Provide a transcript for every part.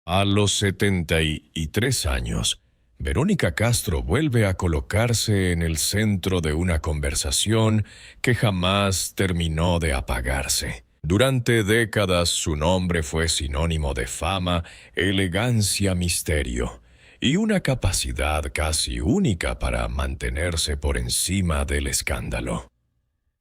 A los 73 años, Verónica Castro vuelve a colocarse en el centro de una conversación que jamás terminó de apagarse. Durante décadas su nombre fue sinónimo de fama, elegancia, misterio y una capacidad casi única para mantenerse por encima del escándalo.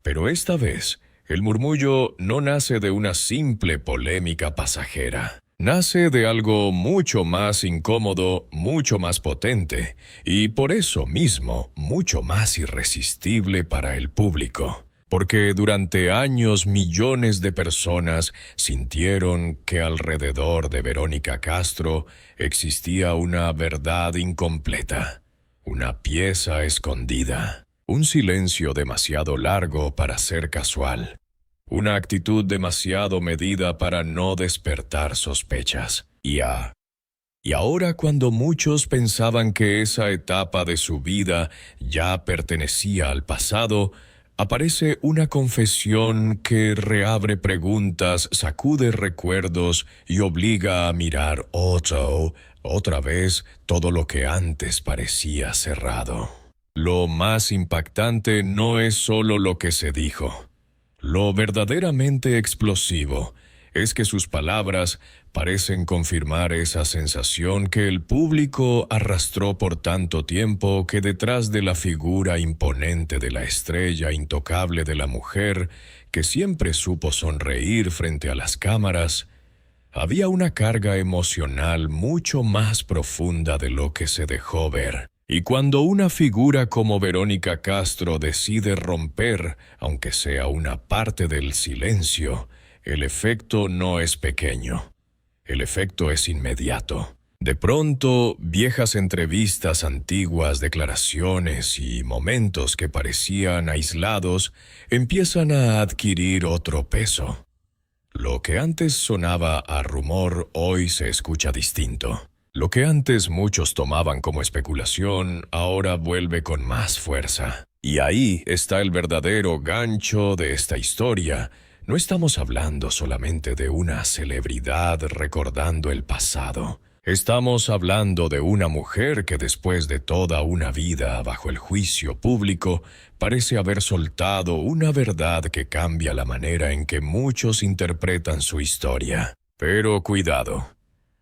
Pero esta vez, el murmullo no nace de una simple polémica pasajera. Nace de algo mucho más incómodo, mucho más potente, y por eso mismo mucho más irresistible para el público. Porque durante años millones de personas sintieron que alrededor de Verónica Castro existía una verdad incompleta, una pieza escondida. Un silencio demasiado largo para ser casual. Una actitud demasiado medida para no despertar sospechas. Y ahora, cuando muchos pensaban que esa etapa de su vida ya pertenecía al pasado, aparece una confesión que reabre preguntas, sacude recuerdos y obliga a mirar otra vez todo lo que antes parecía cerrado. Lo más impactante no es solo lo que se dijo. Lo verdaderamente explosivo es que sus palabras parecen confirmar esa sensación que el público arrastró por tanto tiempo, que detrás de la figura imponente de la estrella intocable de la mujer, que siempre supo sonreír frente a las cámaras, había una carga emocional mucho más profunda de lo que se dejó ver. Y cuando una figura como Verónica Castro decide romper, aunque sea una parte del silencio, el efecto no es pequeño. El efecto es inmediato. De pronto, viejas entrevistas, antiguas declaraciones y momentos que parecían aislados empiezan a adquirir otro peso. Lo que antes sonaba a rumor hoy se escucha distinto. Lo que antes muchos tomaban como especulación, ahora vuelve con más fuerza. Y ahí está el verdadero gancho de esta historia. No estamos hablando solamente de una celebridad recordando el pasado. Estamos hablando de una mujer que después de toda una vida bajo el juicio público, parece haber soltado una verdad que cambia la manera en que muchos interpretan su historia. Pero cuidado.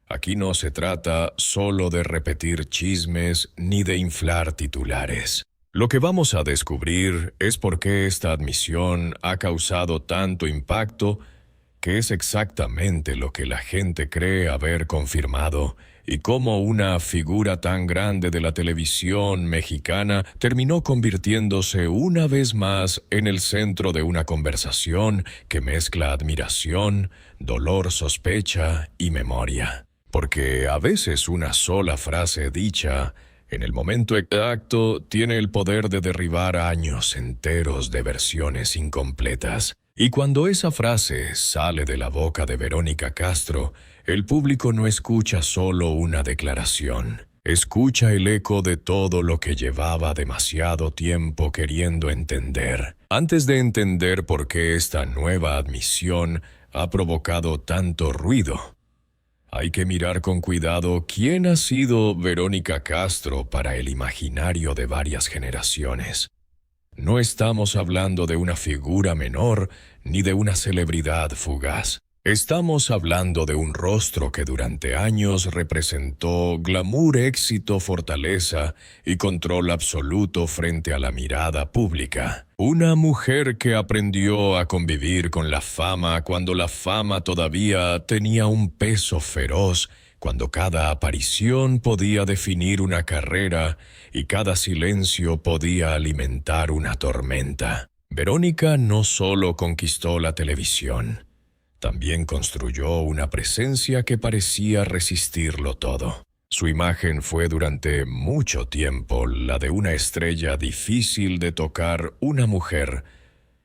Aquí no se trata solo de repetir chismes ni de inflar titulares. Lo que vamos a descubrir es por qué esta admisión ha causado tanto impacto, qué es exactamente lo que la gente cree haber confirmado y cómo una figura tan grande de la televisión mexicana terminó convirtiéndose una vez más en el centro de una conversación que mezcla admiración, dolor, sospecha y memoria. Porque a veces una sola frase dicha en el momento exacto tiene el poder de derribar años enteros de versiones incompletas. Y cuando esa frase sale de la boca de Verónica Castro, el público no escucha solo una declaración. Escucha el eco de todo lo que llevaba demasiado tiempo queriendo entender. Antes de entender por qué esta nueva admisión ha provocado tanto ruido, hay que mirar con cuidado quién ha sido Verónica Castro para el imaginario de varias generaciones. No estamos hablando de una figura menor ni de una celebridad fugaz. Estamos hablando de un rostro que durante años representó glamour, éxito, fortaleza y control absoluto frente a la mirada pública. Una mujer que aprendió a convivir con la fama cuando la fama todavía tenía un peso feroz, cuando cada aparición podía definir una carrera y cada silencio podía alimentar una tormenta. Verónica no solo conquistó la televisión, también construyó una presencia que parecía resistirlo todo. Su imagen fue durante mucho tiempo la de una estrella difícil de tocar, una mujer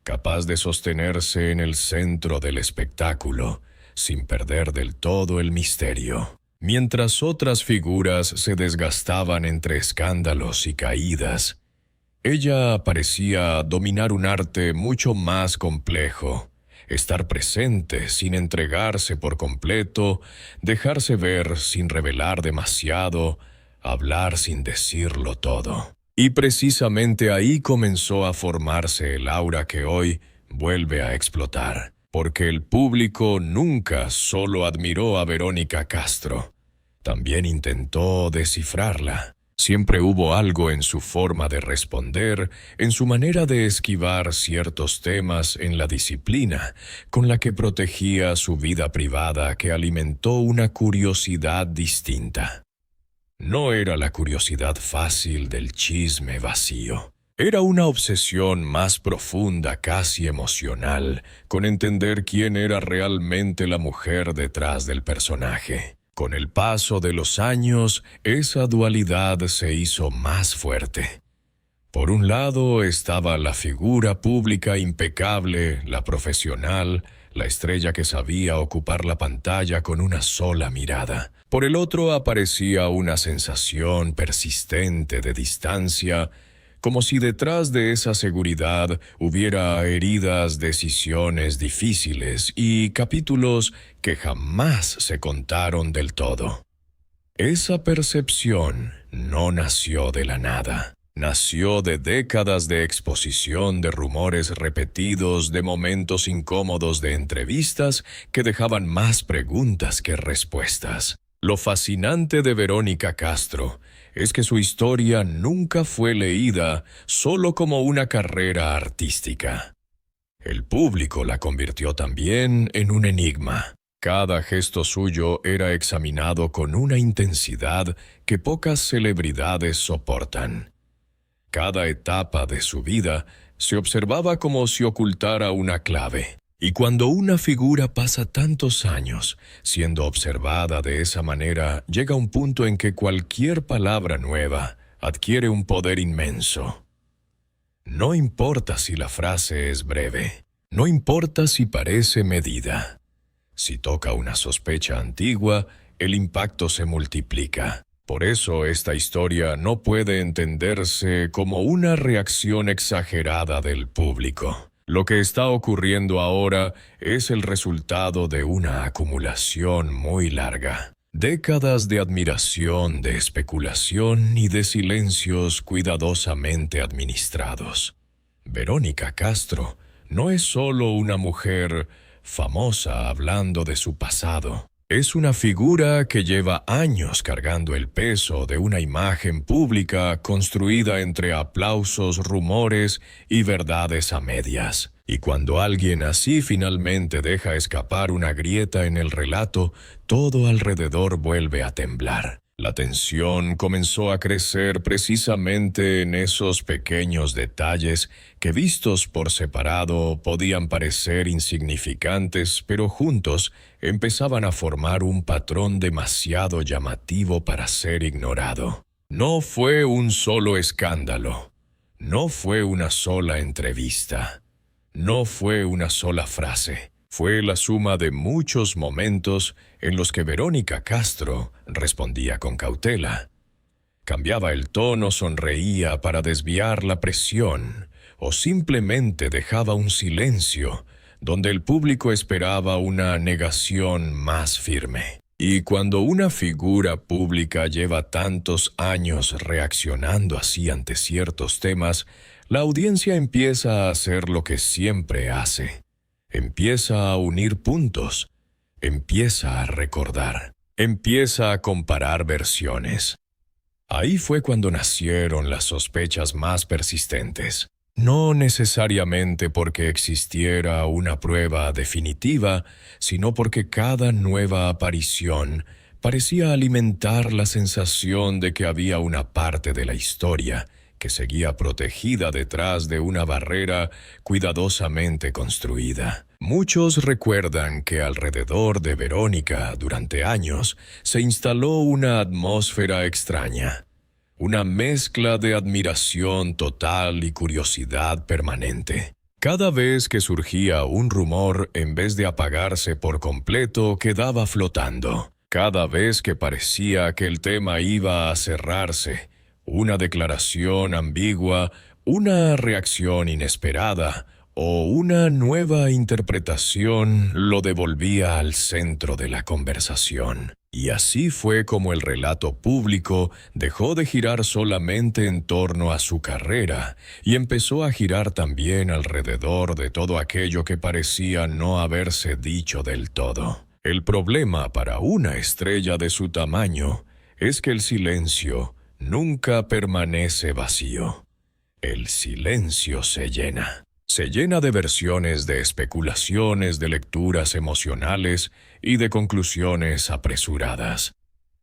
capaz de sostenerse en el centro del espectáculo sin perder del todo el misterio. Mientras otras figuras se desgastaban entre escándalos y caídas, ella parecía dominar un arte mucho más complejo, estar presente sin entregarse por completo, dejarse ver sin revelar demasiado, hablar sin decirlo todo. Y precisamente ahí comenzó a formarse el aura que hoy vuelve a explotar, porque el público nunca solo admiró a Verónica Castro, también intentó descifrarla. Siempre hubo algo en su forma de responder, en su manera de esquivar ciertos temas, en la disciplina con la que protegía su vida privada que alimentó una curiosidad distinta. No era la curiosidad fácil del chisme vacío. Era una obsesión más profunda, casi emocional, con entender quién era realmente la mujer detrás del personaje. Con el paso de los años, esa dualidad se hizo más fuerte. Por un lado estaba la figura pública impecable, la profesional, la estrella que sabía ocupar la pantalla con una sola mirada. Por el otro aparecía una sensación persistente de distancia, como si detrás de esa seguridad hubiera heridas, decisiones difíciles y capítulos que jamás se contaron del todo. Esa percepción no nació de la nada. Nació de décadas de exposición, de rumores repetidos, de momentos incómodos de entrevistas que dejaban más preguntas que respuestas. Lo fascinante de Verónica Castro es que su historia nunca fue leída solo como una carrera artística. El público la convirtió también en un enigma. Cada gesto suyo era examinado con una intensidad que pocas celebridades soportan. Cada etapa de su vida se observaba como si ocultara una clave. Y cuando una figura pasa tantos años siendo observada de esa manera, llega un punto en que cualquier palabra nueva adquiere un poder inmenso. No importa si la frase es breve, no importa si parece medida. Si toca una sospecha antigua, el impacto se multiplica. Por eso esta historia no puede entenderse como una reacción exagerada del público. Lo que está ocurriendo ahora es el resultado de una acumulación muy larga. Décadas de admiración, de especulación y de silencios cuidadosamente administrados. Verónica Castro no es solo una mujer famosa hablando de su pasado. Es una figura que lleva años cargando el peso de una imagen pública construida entre aplausos, rumores y verdades a medias. Y cuando alguien así finalmente deja escapar una grieta en el relato, todo alrededor vuelve a temblar. La tensión comenzó a crecer precisamente en esos pequeños detalles que vistos por separado podían parecer insignificantes, pero juntos empezaban a formar un patrón demasiado llamativo para ser ignorado. No fue un solo escándalo, no fue una sola entrevista, no fue una sola frase. Fue la suma de muchos momentos en los que Verónica Castro respondía con cautela. Cambiaba el tono, sonreía para desviar la presión, o simplemente dejaba un silencio donde el público esperaba una negación más firme. Y cuando una figura pública lleva tantos años reaccionando así ante ciertos temas, la audiencia empieza a hacer lo que siempre hace. Empieza a unir puntos, empieza a recordar, empieza a comparar versiones. Ahí fue cuando nacieron las sospechas más persistentes. No necesariamente porque existiera una prueba definitiva, sino porque cada nueva aparición parecía alimentar la sensación de que había una parte de la historia que seguía protegida detrás de una barrera cuidadosamente construida. Muchos recuerdan que alrededor de Verónica, durante años, se instaló una atmósfera extraña, una mezcla de admiración total y curiosidad permanente. Cada vez que surgía un rumor, en vez de apagarse por completo, quedaba flotando. Cada vez que parecía que el tema iba a cerrarse, una declaración ambigua, una reacción inesperada o una nueva interpretación lo devolvía al centro de la conversación. Y así fue como el relato público dejó de girar solamente en torno a su carrera y empezó a girar también alrededor de todo aquello que parecía no haberse dicho del todo. El problema para una estrella de su tamaño es que el silencio nunca permanece vacío. El silencio se llena. Se llena de versiones, de especulaciones, de lecturas emocionales y de conclusiones apresuradas.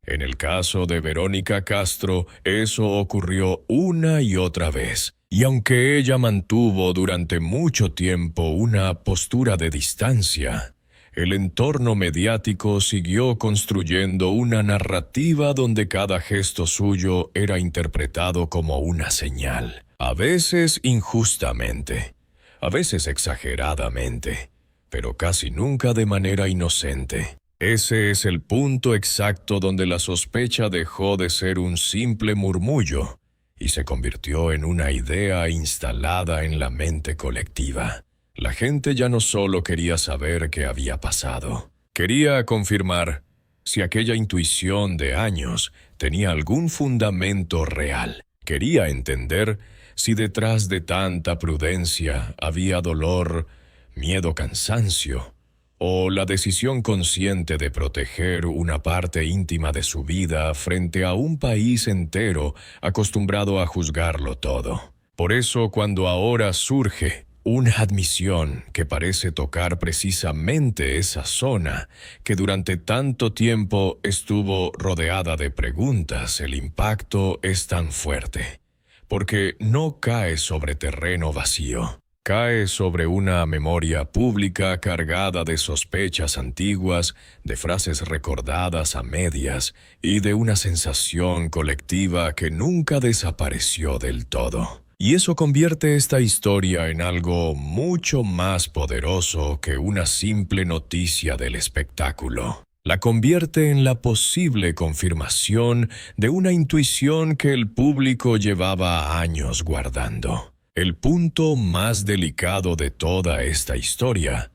En el caso de Verónica Castro, eso ocurrió una y otra vez. Y aunque ella mantuvo durante mucho tiempo una postura de distancia, el entorno mediático siguió construyendo una narrativa donde cada gesto suyo era interpretado como una señal, a veces injustamente, a veces exageradamente, pero casi nunca de manera inocente. Ese es el punto exacto donde la sospecha dejó de ser un simple murmullo y se convirtió en una idea instalada en la mente colectiva. La gente ya no solo quería saber qué había pasado, quería confirmar si aquella intuición de años tenía algún fundamento real. Quería entender si detrás de tanta prudencia había dolor, miedo, cansancio, o la decisión consciente de proteger una parte íntima de su vida frente a un país entero acostumbrado a juzgarlo todo. Por eso, cuando ahora surge una admisión que parece tocar precisamente esa zona que durante tanto tiempo estuvo rodeada de preguntas, el impacto es tan fuerte, porque no cae sobre terreno vacío. Cae sobre una memoria pública cargada de sospechas antiguas, de frases recordadas a medias y de una sensación colectiva que nunca desapareció del todo. Y eso convierte esta historia en algo mucho más poderoso que una simple noticia del espectáculo. La convierte en la posible confirmación de una intuición que el público llevaba años guardando. El punto más delicado de toda esta historia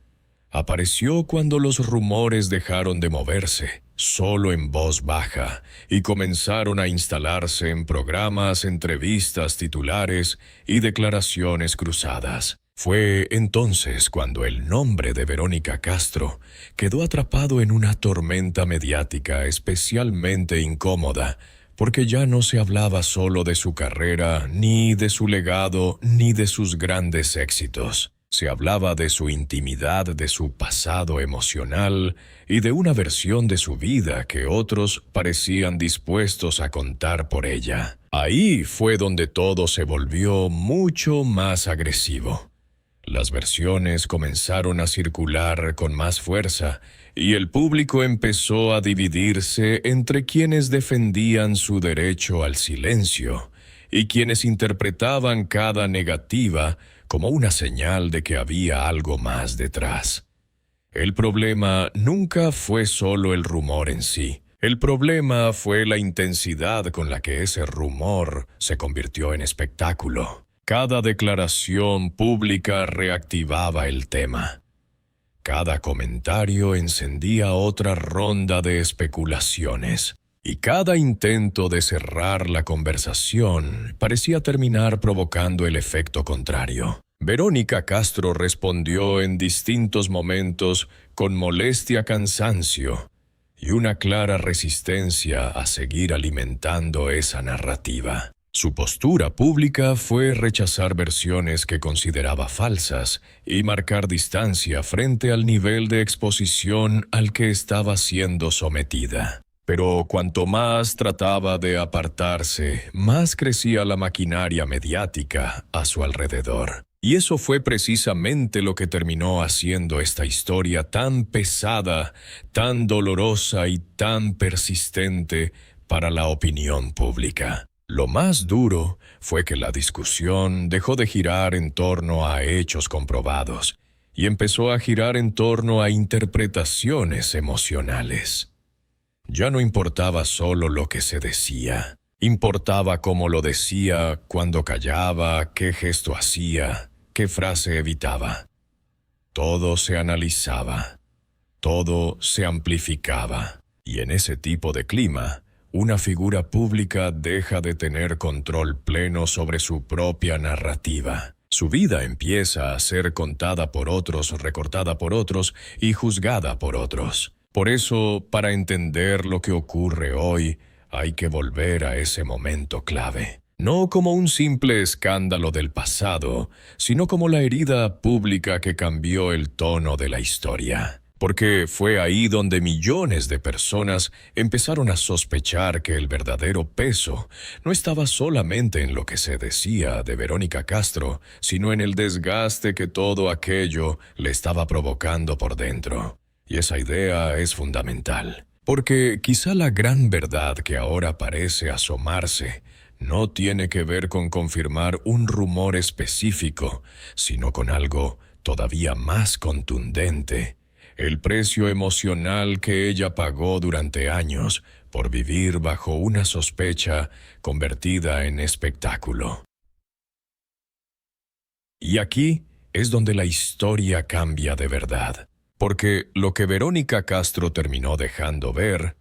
apareció cuando los rumores dejaron de moverse, solo en voz baja, y comenzaron a instalarse en programas, entrevistas, titulares y declaraciones cruzadas. Fue entonces cuando el nombre de Verónica Castro quedó atrapado en una tormenta mediática especialmente incómoda, porque ya no se hablaba solo de su carrera, ni de su legado, ni de sus grandes éxitos. Se hablaba de su intimidad, de su pasado emocional y de una versión de su vida que otros parecían dispuestos a contar por ella. Ahí fue donde todo se volvió mucho más agresivo. Las versiones comenzaron a circular con más fuerza y el público empezó a dividirse entre quienes defendían su derecho al silencio y quienes interpretaban cada negativa como una señal de que había algo más detrás. El problema nunca fue solo el rumor en sí. El problema fue la intensidad con la que ese rumor se convirtió en espectáculo. Cada declaración pública reactivaba el tema. Cada comentario encendía otra ronda de especulaciones. Y cada intento de cerrar la conversación parecía terminar provocando el efecto contrario. Verónica Castro respondió en distintos momentos con molestia, cansancio y una clara resistencia a seguir alimentando esa narrativa. Su postura pública fue rechazar versiones que consideraba falsas y marcar distancia frente al nivel de exposición al que estaba siendo sometida. Pero cuanto más trataba de apartarse, más crecía la maquinaria mediática a su alrededor. Y eso fue precisamente lo que terminó haciendo esta historia tan pesada, tan dolorosa y tan persistente para la opinión pública. Lo más duro fue que la discusión dejó de girar en torno a hechos comprobados y empezó a girar en torno a interpretaciones emocionales. Ya no importaba solo lo que se decía, importaba cómo lo decía, cuándo callaba, qué gesto hacía, qué frase evitaba. Todo se analizaba, todo se amplificaba. Y en ese tipo de clima, una figura pública deja de tener control pleno sobre su propia narrativa. Su vida empieza a ser contada por otros, recortada por otros y juzgada por otros. Por eso, para entender lo que ocurre hoy, hay que volver a ese momento clave. No como un simple escándalo del pasado, sino como la herida pública que cambió el tono de la historia. Porque fue ahí donde millones de personas empezaron a sospechar que el verdadero peso no estaba solamente en lo que se decía de Verónica Castro, sino en el desgaste que todo aquello le estaba provocando por dentro. Y esa idea es fundamental, porque quizá la gran verdad que ahora parece asomarse no tiene que ver con confirmar un rumor específico, sino con algo todavía más contundente: el precio emocional que ella pagó durante años por vivir bajo una sospecha convertida en espectáculo. Y aquí es donde la historia cambia de verdad, porque lo que Verónica Castro terminó dejando ver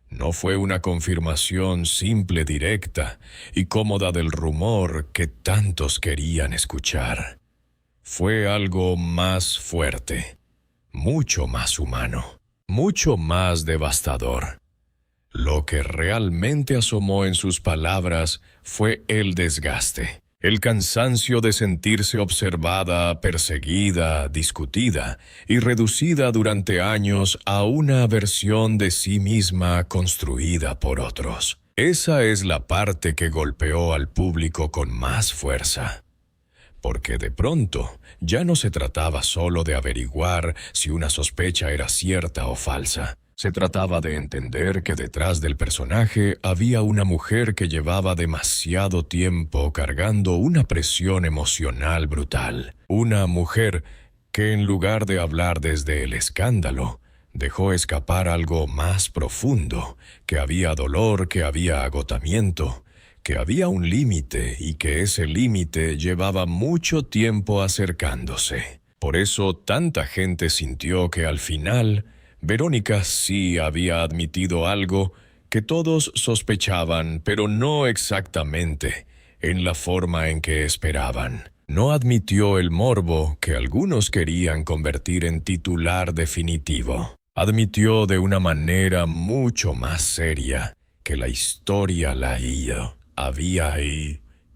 no fue una confirmación simple, directa y cómoda del rumor que tantos querían escuchar. Fue algo más fuerte, mucho más humano, mucho más devastador. Lo que realmente asomó en sus palabras fue el desgaste, el cansancio de sentirse observada, perseguida, discutida y reducida durante años a una versión de sí misma construida por otros. Esa es la parte que golpeó al público con más fuerza. Porque de pronto ya no se trataba solo de averiguar si una sospecha era cierta o falsa. Se trataba de entender que detrás del personaje había una mujer que llevaba demasiado tiempo cargando una presión emocional brutal. Una mujer que, en lugar de hablar desde el escándalo, dejó escapar algo más profundo, que había dolor, que había agotamiento, que había un límite y que ese límite llevaba mucho tiempo acercándose. Por eso tanta gente sintió que al final Verónica sí había admitido algo que todos sospechaban, pero no exactamente en la forma en que esperaban. No admitió el morbo que algunos querían convertir en titular definitivo. Admitió de una manera mucho más seria que la historia había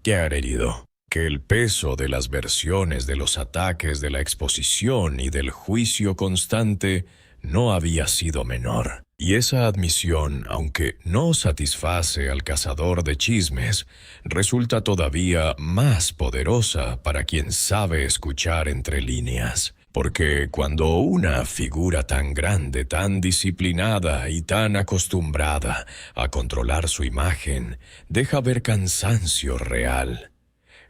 querido, que el peso de las versiones de los ataques, de la exposición y del juicio constante no había sido menor. Y esa admisión, aunque no satisface al cazador de chismes, resulta todavía más poderosa para quien sabe escuchar entre líneas. Porque cuando una figura tan grande, tan disciplinada y tan acostumbrada a controlar su imagen, deja ver cansancio real,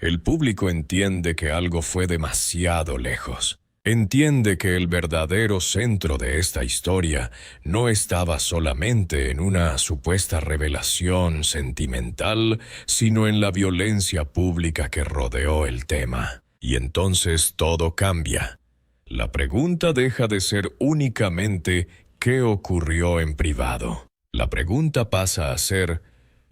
el público entiende que algo fue demasiado lejos. Entiende que el verdadero centro de esta historia no estaba solamente en una supuesta revelación sentimental, sino en la violencia pública que rodeó el tema. Y entonces todo cambia. La pregunta deja de ser únicamente ¿qué ocurrió en privado? La pregunta pasa a ser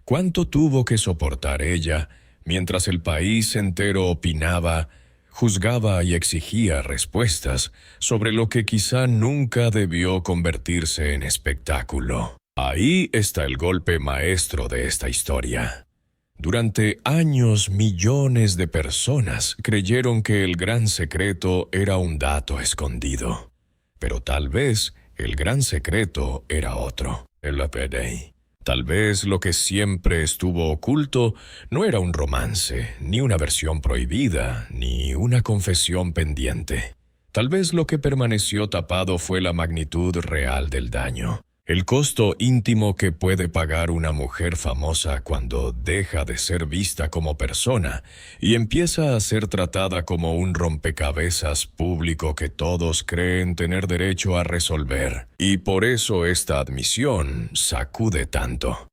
¿cuánto tuvo que soportar ella mientras el país entero opinaba, juzgaba y exigía respuestas sobre lo que quizá nunca debió convertirse en espectáculo? Ahí está el golpe maestro de esta historia. Durante años, millones de personas creyeron que el gran secreto era un dato escondido. Pero tal vez el gran secreto era otro, el APD. Tal vez lo que siempre estuvo oculto no era un romance, ni una versión prohibida, ni una confesión pendiente. Tal vez lo que permaneció tapado fue la magnitud real del daño. El costo íntimo que puede pagar una mujer famosa cuando deja de ser vista como persona y empieza a ser tratada como un rompecabezas público que todos creen tener derecho a resolver. Y por eso esta admisión sacude tanto.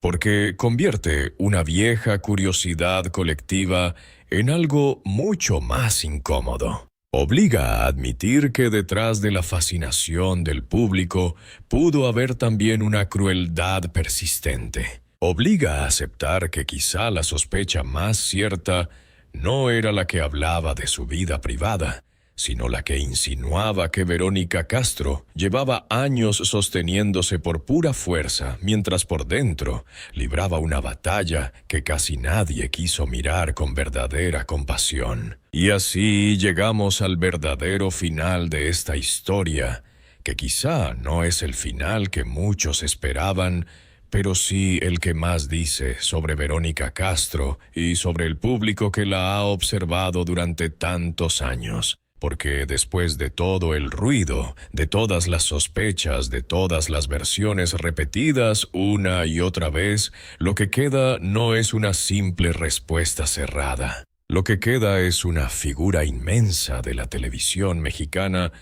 porque convierte una vieja curiosidad colectiva en algo mucho más incómodo. Obliga a admitir que detrás de la fascinación del público pudo haber también una crueldad persistente. Obliga a aceptar que quizá la sospecha más cierta no era la que hablaba de su vida privada, sino la que insinuaba que Verónica Castro llevaba años sosteniéndose por pura fuerza, mientras por dentro libraba una batalla que casi nadie quiso mirar con verdadera compasión. Y así llegamos al verdadero final de esta historia, que quizá no es el final que muchos esperaban, pero sí el que más dice sobre Verónica Castro y sobre el público que la ha observado durante tantos años. Porque después de todo el ruido, de todas las sospechas, de todas las versiones repetidas una y otra vez, lo que queda no es una simple respuesta cerrada. Lo que queda es una figura inmensa de la televisión mexicana,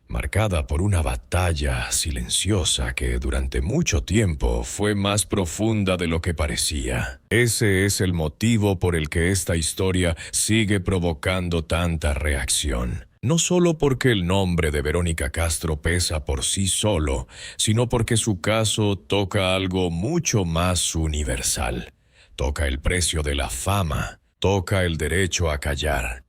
marcada por una batalla silenciosa que durante mucho tiempo fue más profunda de lo que parecía. Ese es el motivo por el que esta historia sigue provocando tanta reacción. No solo porque el nombre de Verónica Castro pesa por sí solo, sino porque su caso toca algo mucho más universal. Toca el precio de la fama, toca el derecho a callar,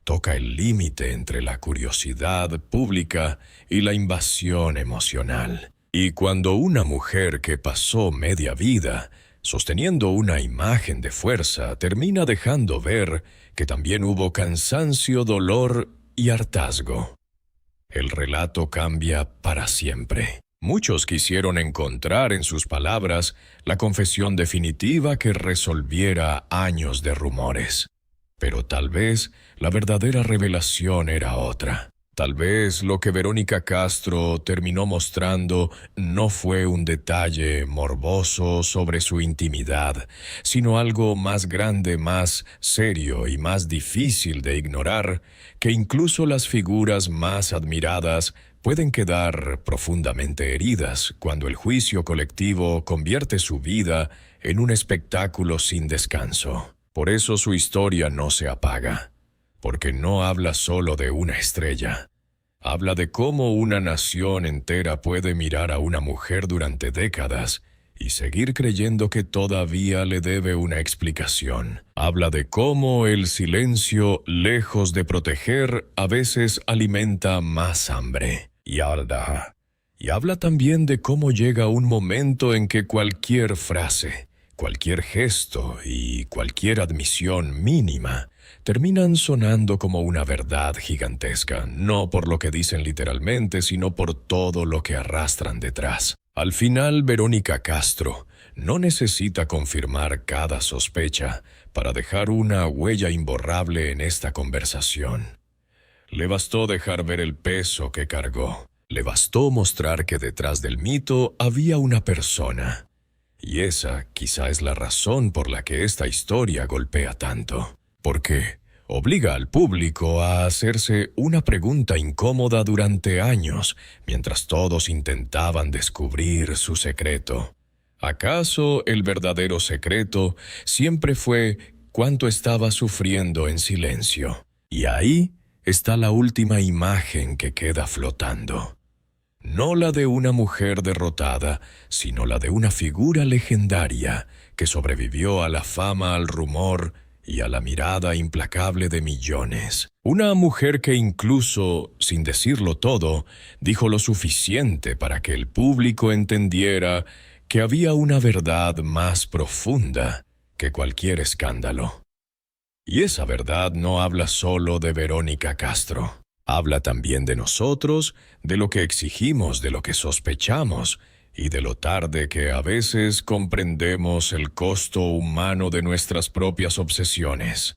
toca el límite entre la curiosidad pública y la invasión emocional. Y cuando una mujer que pasó media vida sosteniendo una imagen de fuerza termina dejando ver que también hubo cansancio, dolor y hartazgo, el relato cambia para siempre. Muchos quisieron encontrar en sus palabras la confesión definitiva que resolviera años de rumores. Pero tal vez la verdadera revelación era otra. Tal vez lo que Verónica Castro terminó mostrando no fue un detalle morboso sobre su intimidad, sino algo más grande, más serio y más difícil de ignorar, que incluso las figuras más admiradas pueden quedar profundamente heridas cuando el juicio colectivo convierte su vida en un espectáculo sin descanso. Por eso su historia no se apaga, porque no habla solo de una estrella. Habla de cómo una nación entera puede mirar a una mujer durante décadas y seguir creyendo que todavía le debe una explicación. Habla de cómo el silencio, lejos de proteger, a veces alimenta más hambre. Y habla también de cómo llega un momento en que cualquier frase, cualquier gesto y cualquier admisión mínima terminan sonando como una verdad gigantesca, no por lo que dicen literalmente, sino por todo lo que arrastran detrás. Al final, Verónica Castro no necesita confirmar cada sospecha para dejar una huella imborrable en esta conversación. Le bastó dejar ver el peso que cargó. Le bastó mostrar que detrás del mito había una persona. Y esa quizá es la razón por la que esta historia golpea tanto. Porque obliga al público a hacerse una pregunta incómoda durante años, mientras todos intentaban descubrir su secreto. ¿Acaso el verdadero secreto siempre fue cuánto estaba sufriendo en silencio? Y ahí está la última imagen que queda flotando. No la de una mujer derrotada, sino la de una figura legendaria que sobrevivió a la fama, al rumor y a la mirada implacable de millones. Una mujer que incluso, sin decirlo todo, dijo lo suficiente para que el público entendiera que había una verdad más profunda que cualquier escándalo. Y esa verdad no habla solo de Verónica Castro. Habla también de nosotros, de lo que exigimos, de lo que sospechamos, y de lo tarde que a veces comprendemos el costo humano de nuestras propias obsesiones.